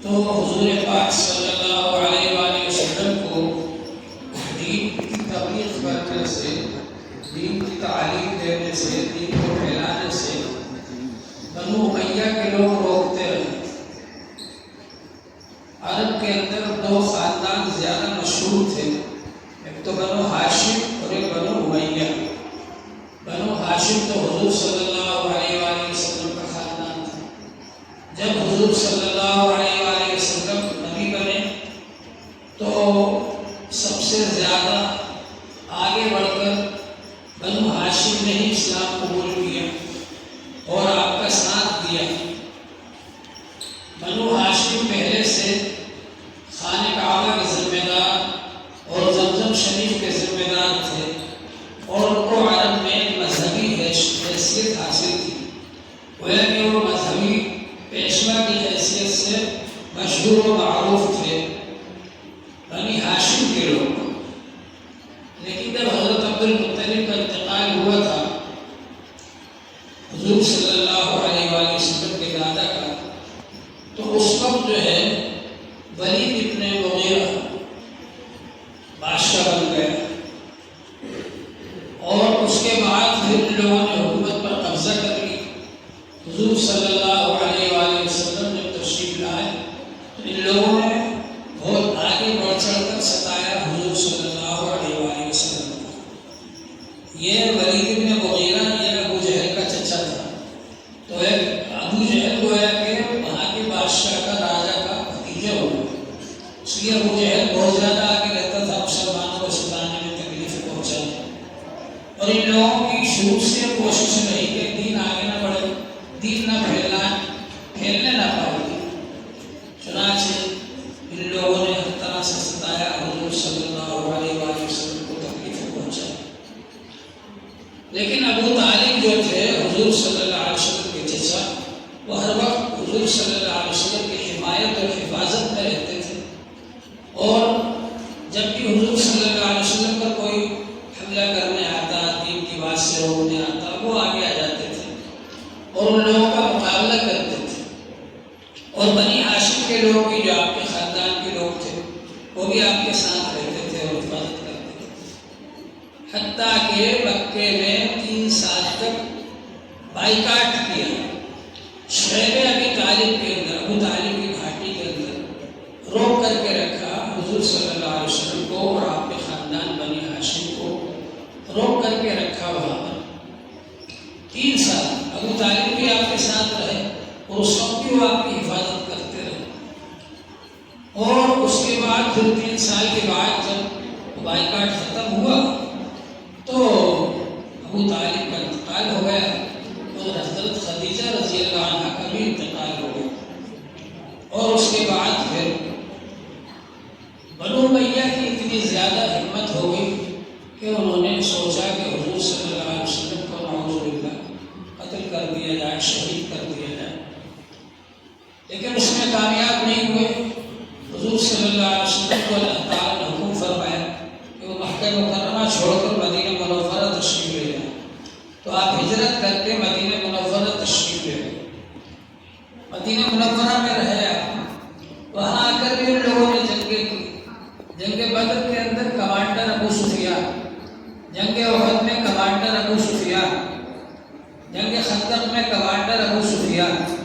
تو حضور پاک صلی اللہ علیہ وآلہ وسلم کو دین کی تبلیغ کرنے سے، دین کی تعلیم دینے سے، دین کو پھیلانے سے بنو امیہ کے لوگ روکتے رہے۔ عرب کے اندر دو خاندان زیادہ مشہور تھے، ایک تو بنو ہاشم اور ایک بنو امیہ۔ بنو ہاشم تو حضور صلی اللہ علیہ وآلہ وسلم کا خاندان تھا۔ جب حضور صلی اللہ علیہ وآلہ وسلم نبی بنے تو سب سے زیادہ آگے بڑھ کر بنو ہاشم نے ہی اسلام قبول کیا اور آپ کا ساتھ دیا۔ بنو ہاشم پہلے سے خانہ کعبہ کے ذمہ دار اور زمزم شریف کے ذمہ دار تھے اور ان کو عرب میں مذہبی حیثیت حاصل تھی، گویا کہ وہ مذہبی پیشوا کی حیثیت سے مشہور و معروف تھے بنی ہاشم کے لوگ۔ لیکن جب حضرت عبد المطلب کا انتقال ہوا تھا حضور صلی اللہ علیہ وآلہ وسلم کے دادا کا، تو اس وقت جو ہے ولید ابن مغیرہ بادشاہ بن گیا اور اس کے بعد پھر ان لوگوں نے حکومت پر قبضہ کر لی۔ حضور صلی اللہ علیہ وآلہ وسلم جب تشریف لائے تو ان لوگوں نے بہت آگے بڑھ چڑھ کر ستایا حضور صلی اللہ علیہ وآلہ وسلم کو۔ یہ ولید ابن مغیرہ یہ ابو جہل کا چچا تھا، تو ایک ابو جہل گویا کہ وہاں کے بادشاہ کا راجا کا بھتیجا ہوا، اس لیے ابو جہل بہت زیادہ آگے رہتا تھا مسلمانوں کو ستانے میں، تکلیف پہنچانے۔ اور ان لوگوں کی شروع سے کوشش رہی کہ دین آگے نہ بڑھے، دین نہ پھیلنے نہ پائے۔ چنانچہ ان لوگوں نے ہر طرح سے ستایا، حضور صلی اللہ علیہ وآلہ وسلم کو تکلیف پہنچائی۔ لیکن ابو طالب جو تھے حضور صلی اللہ علیہ وسلم کے چچا، وہ ہر وقت حضور صلی اللہ علیہ وسلم کی حمایت اور حفاظت میں رہتے تھے، اور جب بھی حضور صلی اللہ علیہ وسلم پر کوئی حملہ کرنے آتا، دین کی بات سے روکنے آتا، وہ آگے آ جاتے تھے اور ان لوگوں کا مقابلہ کرتے تھے۔ اور بنی ہاشم کے لوگ بھی جو آپ کے خاندان کے لوگ تھے وہ بھی آپ کے ساتھ رہتے تھے اور حفاظت کرتے تھے، حتیٰ کہ مکے میں 3 سال تک بائیکاٹ کیا۔ شعیب ابی طالب کے اندر، ابو طالب کی گھاٹی کے اندر روک کر کے رکھا حضور صلی اللہ علیہ وسلم کو اور آپ کے خاندان بنی ہاشم کو روک کر کے رکھا وہاں پر 3 سال۔ ابو طالب بھی آپ کے ساتھ رہے اور اس وقت بھی وہ آپ کی حفاظت کرتے رہے، اور اس کے بعد پھر 3 سال کے بعد جب بائیکاٹ ختم ہوا تو ابو طالب کا انتقال ہو گیا اور حضرت خدیجہ رضی اللہ عنہ کا بھی انتقال ہو گیا۔ اور اس کے بعد پھر بنو امیہ کی اتنی زیادہ ہمت ہو گئی کہ انہوں نے سوچا کہ حضور صلی اللہ علیہ وسلم کو نعوذ باللہ قتل کر دیا جائے، شہید کر دیا جائے، لیکن اس میں کامیاب نہیں ہوئے۔ حضور صلی اللہ علیہ وسلم کو اللہ تعالیٰ نے حکم فرمایا کہ وہ مکہ مکرمہ چھوڑ کر مدینہ منورہ تشریف لے جائیں، تو آپ ہجرت کر کے مدینہ منورہ تشریف لے گئے۔ مدینہ منورہ میں رہے آپ، وہاں آ کر بھی ان لوگوں نے جنگیں کی۔ جنگ بدر کے اندر کمانڈر ابو سفیان، جنگ احد میں کمانڈر ابو سفیان، جنگ خندق میں کمانڈر ابو سفیان،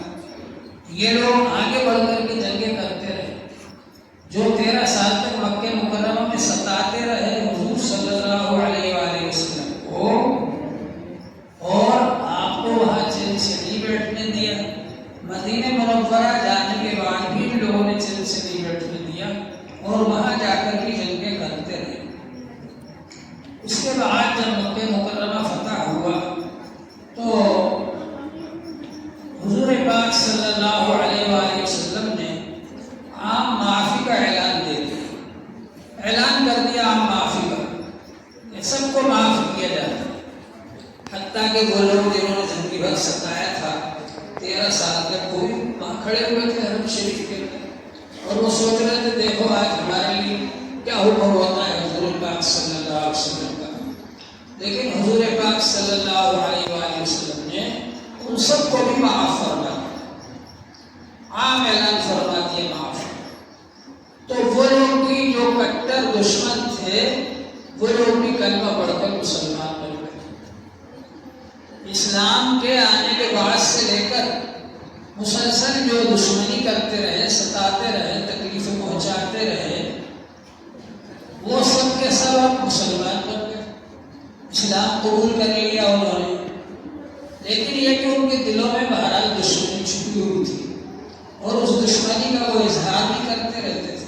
یہ لوگ آگے بڑھ کر کے جنگیں کرتے رہے، جو 13 سال تک مکہ مکرمہ میں ستاتے رہے حضور صلی اللہ علیہ وآلہ وسلم کو، اور آپ کو وہاں چین سے نہیں بیٹھنے دیا۔ مدینہ منورہ جانے کے بعد بھی ان لوگوں نے چین سے نہیں بیٹھنے دیا اور وہاں جا کر بھی جنگیں کرتے رہے۔ اس کے بعد جب مکہ مکرمہ فتح ہوا تو حضور پاک صلی اللہ علیہ وآلہ وسلم نے عام معافی کا اعلان دے دیا، اعلان کر دیا عام معافی کا، کہ سب کو معاف کیا جاتا، حتیٰ کہ وہ لوگ جنہوں نے زندگی بھر ستایا تھا 13 سال تک، وہ بھی وہاں کھڑے ہوئے تھے حرم شریف کے اندر، اور وہ سوچ رہے تھے دیکھو آج ہمارے لیے کیا حکم ہوتا ہے حضور پاک صلی اللہ علیہ وسلم کا۔ لیکن حضور پاک صلی اللہ علیہ وآلہ وسلم نے ان سب کو بھی معاف فرما دیا، عام اعلان فرما دیا معاف وہ لوگ بھی کلمہ پڑھ کر مسلمان بن گئے۔ اسلام کے آنے کے بعد سے لے کر مسلسل جو دشمنی کرتے رہے، ستاتے رہے، تکلیفیں پہنچاتے رہے، وہ سب کے سب اب مسلمان بن گئے، اسلام قبول کر لیا انہوں نے۔ لیکن یہ کہ ان کے دلوں میں بہرحال دشمنی چھپی ہوئی تھی اور اس دشمنی کا وہ اظہار بھی کرتے رہتے تھے۔